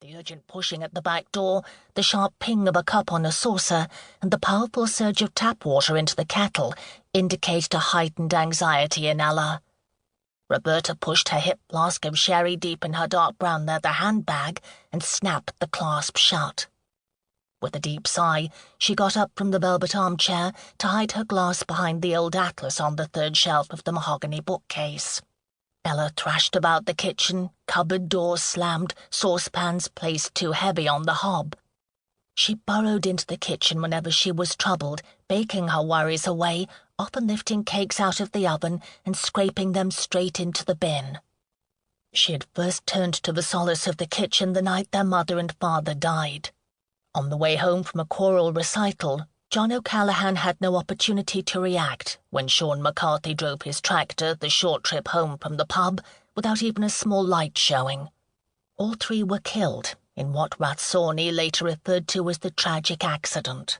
The urgent pushing at the back door, the sharp ping of a cup on a saucer, and the powerful surge of tap water into the kettle indicated a heightened anxiety in Ella. Roberta pushed her hip flask of sherry deep in her dark brown leather handbag and snapped the clasp shut. With a deep sigh, she got up from the velvet armchair to hide her glass behind the old atlas on the third shelf of the mahogany bookcase. Ella thrashed about the kitchen, cupboard doors slammed, saucepans placed too heavy on the hob. She burrowed into the kitchen whenever she was troubled, baking her worries away, often lifting cakes out of the oven and scraping them straight into the bin. She had first turned to the solace of the kitchen the night their mother and father died. On the way home from a choral recital, John O'Callaghan had no opportunity to react when Sean McCarthy drove his tractor the short trip home from the pub without even a small light showing. All three were killed in what Rathsawney later referred to as the tragic accident.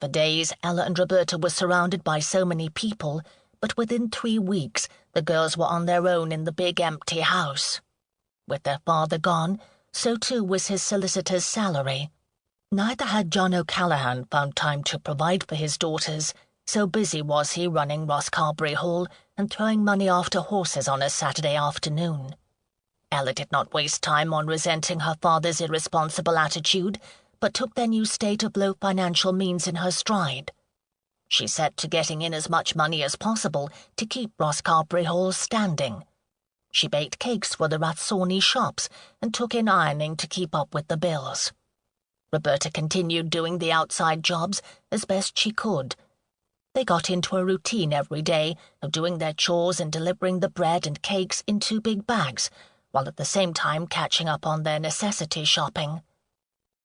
For days, Ella and Roberta were surrounded by so many people, but within 3 weeks the girls were on their own in the big empty house. With their father gone, so too was his solicitor's salary. Neither had John O'Callaghan found time to provide for his daughters, so busy was he running Roscarbury Hall and throwing money after horses on a Saturday afternoon. Ella did not waste time on resenting her father's irresponsible attitude, but took their new state of low financial means in her stride. She set to getting in as much money as possible to keep Roscarbury Hall standing. She baked cakes for the Rathsawney shops and took in ironing to keep up with the bills. Roberta continued doing the outside jobs as best she could. They got into a routine every day of doing their chores and delivering the bread and cakes in 2 big bags, while at the same time catching up on their necessity shopping.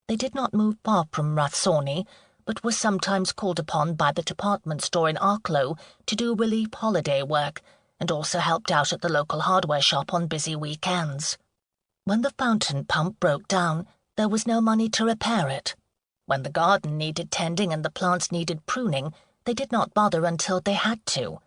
They did not move far from Rathsawney, but were sometimes called upon by the department store in Arklow to do relief holiday work, and also helped out at the local hardware shop on busy weekends. When the fountain pump broke down, there was no money to repair it. When the garden needed tending and the plants needed pruning, they did not bother until they had to.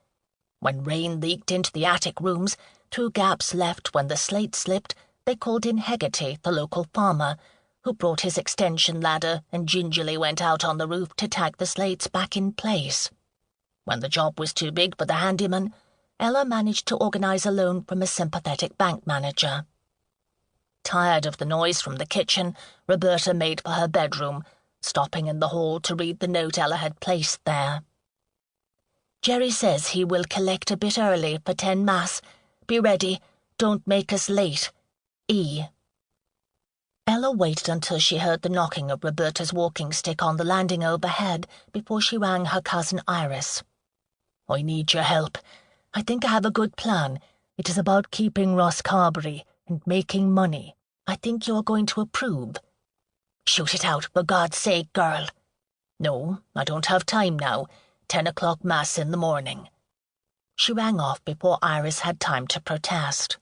When rain leaked into the attic rooms, through gaps left when the slate slipped, they called in Hegarty, the local farmer, who brought his extension ladder and gingerly went out on the roof to tack the slates back in place. When the job was too big for the handyman, Ella managed to organize a loan from a sympathetic bank manager. Tired of the noise from the kitchen, Roberta made for her bedroom, stopping in the hall to read the note Ella had placed there. "Jerry says he will collect a bit early for 10 Mass. Be ready. Don't make us late. E." Ella waited until she heard the knocking of Roberta's walking stick on the landing overhead before she rang her cousin Iris. "I need your help. I think I have a good plan. It is about keeping Roscarbury and making money. I think you are going to approve." "Shoot it out, for God's sake, girl." "No, I don't have time now. 10 o'clock Mass in the morning." She rang off before Iris had time to protest.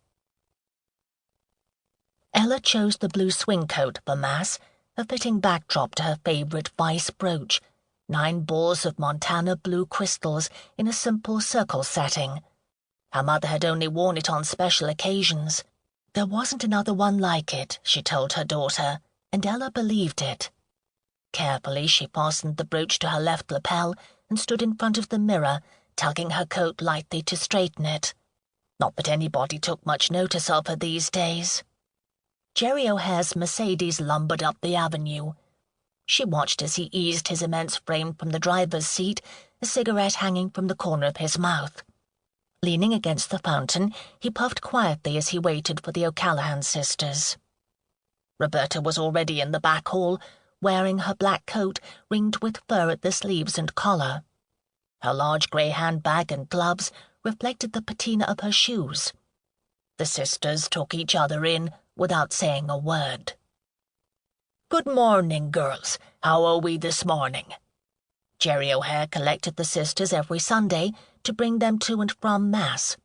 Ella chose the blue swing coat for Mass, a fitting backdrop to her favorite vice brooch, 9 balls of Montana blue crystals in a simple circle setting. Her mother had only worn it on special occasions. There wasn't another one like it, she told her daughter, and Ella believed it. Carefully she fastened the brooch to her left lapel and stood in front of the mirror, tugging her coat lightly to straighten it. Not that anybody took much notice of her these days. Jerry O'Hare's Mercedes lumbered up the avenue. She watched as he eased his immense frame from the driver's seat, a cigarette hanging from the corner of his mouth. Leaning against the fountain, he puffed quietly as he waited for the O'Callaghan sisters. Roberta was already in the back hall, wearing her black coat ringed with fur at the sleeves and collar. Her large grey handbag and gloves reflected the patina of her shoes. The sisters took each other in without saying a word. "Good morning, girls. How are we this morning?" Jerry O'Hare collected the sisters every Sunday to bring them to and from Mass.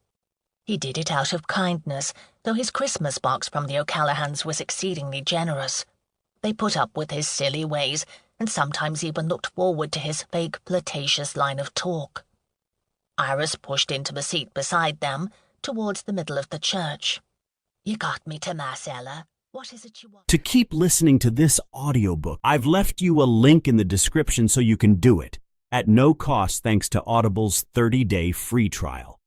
He did it out of kindness, though his Christmas box from the O'Callaghans was exceedingly generous. They put up with his silly ways and sometimes even looked forward to his fake flirtatious line of talk. Iris pushed into the seat beside them, towards the middle of the church. "You got me to Mass, Ella. What is it you want? To keep listening to this audiobook, I've left you a link in the description so you can do it, at no cost thanks to Audible's 30-day free trial.